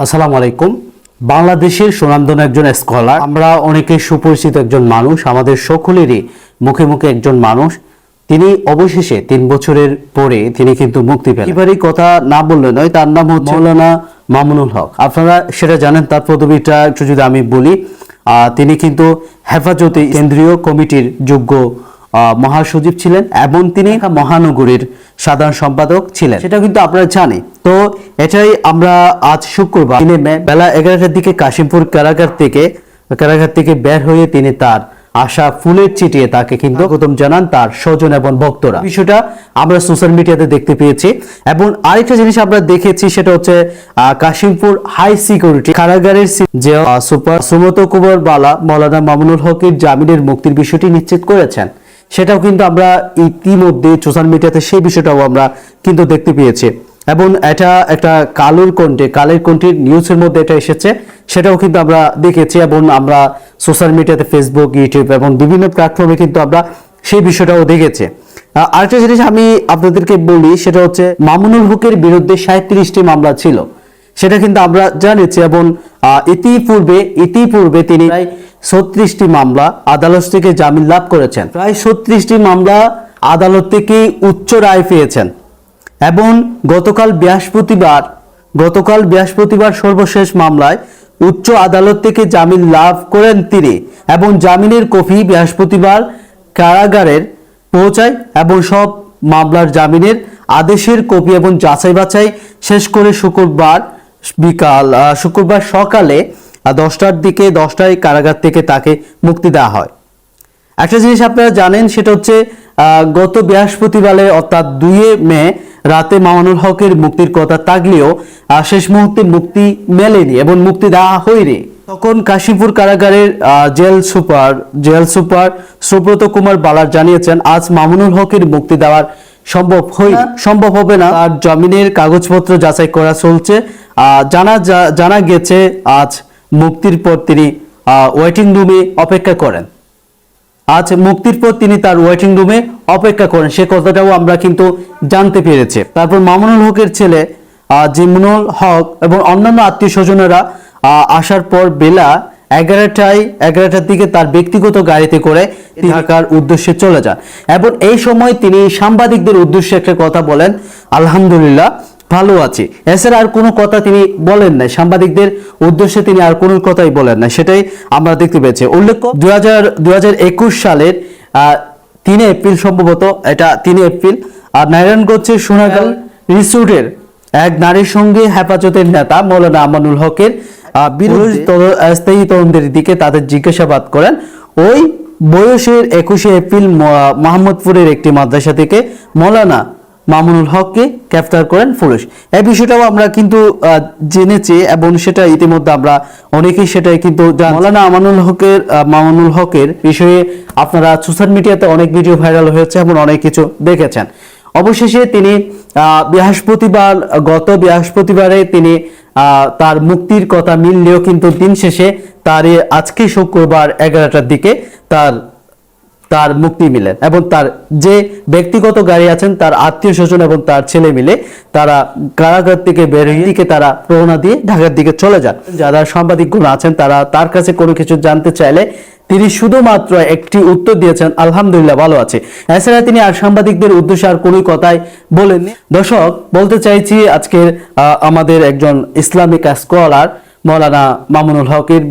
আসসালামু আলাইকুম। বাংলাদেশের সুনামধন্য একজন স্কলার, আমরা অনেকে সুপরিচিত একজন মানুষ, আমাদের সকলেরই মুখে মুখে একজন মানুষ। তিনি অবশেষে 3 বছরের পরে তিনি কিন্তু মুক্তি পেলেন। এবারই কথা না বললে নয়, তার নাম হচ্ছে মৌলানা মামুনুল হক। আপনারা সেটা জানেন, তার পদবিটা একটু যদি আমি বলি, তিনি কিন্তু হেফাজতে কেন্দ্রীয় কমিটির যোগ্য মহাসচিব ছিলেন এবং তিনি মহানগরীর সাধারণ সম্পাদক ছিলেন, সেটা কিন্তু আপনারা জানি। তো এটাই আমরা আজ শুক্রবার 3 মে বেলা 11টার দিকে কাশিমপুর কারাগার থেকে বের হয়ে তিনি তার আশা ফুলের চিঠিয়ে তাকে কিন্তু স্বাগতম জানান তার স্বজন এবং ভক্তরা। বিষয়টা আমরা সোশ্যাল মিডিয়াতে দেখতে পেয়েছি। এবং আরেকটা জিনিস আমরা দেখেছি, সেটা হচ্ছে কাশিমপুর হাই সিকিউরিটি কারাগারের যে সুপার সুমত কুবর বালা মৌলানা মামুনুল হকের জামিনের মুক্তির বিষয়টি নিশ্চিত করেছেন, সেটাও কিন্তু আমরা ইতিমধ্যে সোশ্যাল মিডিয়াতে সেই বিষয়টাও আমরা কিন্তু দেখতে পেয়েছি। এবং এটা একটা কালের কণ্ঠের নিউজের মধ্যে এটা এসেছে, সেটাও কিন্তু আমরা দেখেছি। এবং আমরা সোশ্যাল মিডিয়াতে ফেসবুক, ইউটিউব এবং বিভিন্ন প্ল্যাটফর্মে কিন্তু আমরা সেই বিষয়টাও দেখেছি। আরেকটা জিনিস আমি আপনাদেরকে বলি, সেটা হচ্ছে মামুনুল হকের বিরুদ্ধে 37টি মামলা ছিল, সেটা কিন্তু আমরা জানিয়েছি। এবং ইতিপূর্বে তিনি প্রায় 36টি মামলা আদালত থেকে জামিন লাভ করেছেন। প্রায় 36টি মামলা আদালত থেকে উচ্চ রায় পেয়েছেন। এবং গতকাল বৃহস্পতিবার সর্বশেষ মামলায় উচ্চ আদালত থেকে জামিন লাভ করেন তিনি, এবং জামিনের কপি বৃহস্পতিবার কারাগারের পৌঁছায় এবং সব মামলার জামিনের আদেশের কপি এবং যাচাই বাছাই শেষ করে শুক্রবার সকালে 10টায় কারাগার থেকে তাকে মুক্তি দেওয়া হয়। একটা জিনিস আপনারা জানেন, সেটা হচ্ছে গত বৃহস্পতিবারে অর্থাৎ 2 মে রাতে মামুনুল হকের মুক্তির কথা থাকলেও শেষ মুহূর্তে মুক্তি মেলেনি এবং মুক্তি দেওয়া হয়নি। তখন কাশিমপুর কারাগারের জেল সুপার সুব্রত কুমার বালার জানিয়েছেন, আজ মামুনুল হকের মুক্তি দেওয়ার সম্ভব হবে না। আর জামিনের কাগজপত্র যাচাই করা চলছে। জানা গেছে আজ মুক্তির পর তিনি ওয়েটিং রুমে অপেক্ষা করেন। তার ওয়েটিং রুমে অপেক্ষা করেন, সে কথাটাও আমরা কিন্তু জানতে পেরেছি। তারপর মামুনুল হকের ছেলে জিমনুল হক এবং অন্যান্য আত্মীয় স্বজনেরা আসার পর বেলা 11টার দিকে তার ব্যক্তিগত গাড়িতে করে ঢাকার উদ্দেশ্যে চলে যান। এবং এই সময় তিনি সাংবাদিকদের উদ্দেশ্যে একটা কথা বলেন, আলহামদুলিল্লাহ ভালো আছি। এছাড়া আর কোনো কথা তিনি বলেন নাই, সাংবাদিকদের উদ্দেশ্যে তিনি আর কোনো কথাই বলেন না, সেটাই আমরা দেখতে পেয়েছি। উল্লেখ্য 2021 সালের 3 এপ্রিল, সম্ভবত এটা 3 এপ্রিল, নারায়ণগঞ্জের সোনাগাল রিসোর্টের এক নারীর সঙ্গে হেফাজতের নেতা মৌলানা মামুনুল হকের বিরুদ্ধে স্থায়ী তদন্তের দিকে তাদের জিজ্ঞাসাবাদ করেন। ওই বয়সের 21 এপ্রিল মোহাম্মদপুরের একটি মাদ্রাসা থেকে মৌলানা মামুনুল হককে গ্রেফতার করেন পুলিশ। এই বিষয়টাও আমরা কিন্তু জেনেছি এবং সেটা ইতিমধ্যে আমরা অনেকেই সেটাই কিন্তু মৌলানা মামুনুল হকের বিষয়ে আপনারা সোশ্যাল মিডিয়াতে অনেক ভিডিও ভাইরাল হয়েছে এবং অনেক কিছু দেখেছেন। অবশেষে তিনি গত বৃহস্পতিবারে তিনি তার মুক্তির কথা মিললেও কিন্তু দিন শেষে তার আজকে শুক্রবার 11টার দিকে তার মুক্তি মিলেন। এবং তার যে ব্যক্তিগত গাড়ি আছেন, তার আত্মীয় স্বজন এবং তার ছেলে মিলে তারা কারাগার থেকে বেরিয়ে দিকে তারা রওনা দিয়ে ঢাকার দিকে চলে যান। যারা সাংবাদিকগুলো আছেন, তারা তার কাছে কোনো কিছু জানতে চাইলে তিনি শুধুমাত্র একটি উত্তর দিয়েছেন, আলহামদুলিল্লাহ ভালো আছে। এছাড়া তিনি আর সাংবাদিকদের উদ্দেশ্যে আর কোনো কথাই বলেননি। দর্শক, বলতে চাইছি আজকের আমাদের একজন ইসলামিক স্কলার মৌলানা মামুনুল হকের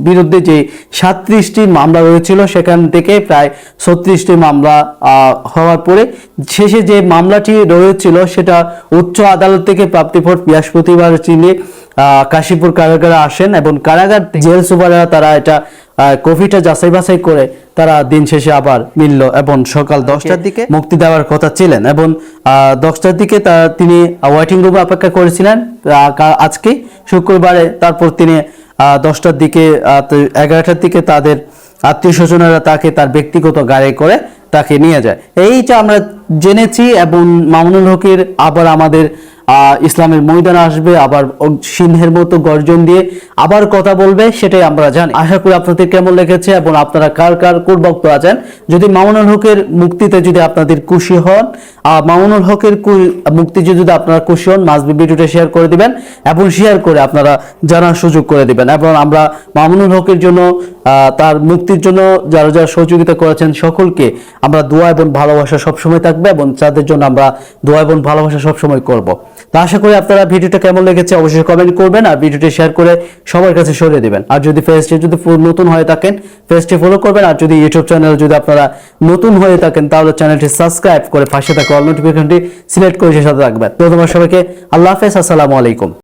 বিরুদ্ধে যে 37টি মামলা রয়েছিল, সেখান থেকে প্রায় 36টি মামলা হওয়ার পরে শেষে যে মামলাটি রয়েছিল, সেটা উচ্চ আদালত থেকে প্রাপ্তিপত্র বৃহস্পতিবার তিনি কাশিমপুর কারাগারে আসেন এবং কারাগার জেল সুপাররা তারা এটা কপিটা যাচাই বাছাই করে তারা দিন শেষে আবার মিলল এবং সকাল 10টার দিকে মুক্তি দেওয়ার কথা ছিলেন। এবং 10টার দিকে তিনি ওয়েটিং রুমে অপেক্ষা করেছিলেন আজকে শুক্রবারে। তারপর তিনি 10টার দিকে 11টার দিকে তাদের আত্মীয় স্বজনেরা তাকে তার ব্যক্তিগত গাড়ি করে তাকে নিয়ে যায়। এইটা আমরা জেনেছি। এবং মামুনুল হকের আবার আমাদের ইসলামের ময়দানে আসবে, আবার সিংহের মতো গর্জন দিয়ে আবার কথা বলবে, সেটাই আমরা জানি। আশা করি আপনাদের কেমন লেগেছে এবং আপনারা কার কার কোন বক্ত আছেন। যদি মামুনুল হকের মুক্তিতে যদি আপনাদের খুশি হন, মামুনুল হকের মুক্তিতে যদি আপনারা খুশি হন, মাসবি ভিডিওটা শেয়ার করে দিবেন এবং শেয়ার করে আপনারা জানার সুযোগ করে দিবেন। এবং আমরা মামুনুল হকের জন্য, তার মুক্তির জন্য যারা যারা সহযোগিতা করেছেন সকলকে আমরা দোয়া এবং ভালোবাসা সবসময় থাকবে, এবং তাদের জন্য আমরা দোয়া এবং ভালোবাসা সবসময় করব। তো আশা করি আপনারা ভিডিওটা কেমন লেগেছে অবশ্যই কমেন্ট করবেন, আর ভিডিওটি শেয়ার করে সবার কাছে ছড়িয়ে দিবেন। আর যদি পেজটি যদি নতুন হয়ে থাকেন পেজটি ফলো করবেন, আর যদি ইউটিউব চ্যানেল যদি আপনারা নতুন হয়ে থাকেন তাহলে চ্যানেলটি সাবস্ক্রাইব করে পাশে থাকা অল নোটিফিকেশনটি সিলেক্ট করে সাথে রাখবেন। তো তোমার সবাইকে আল্লাহ হাফেজ, আসসালামু আলাইকুম।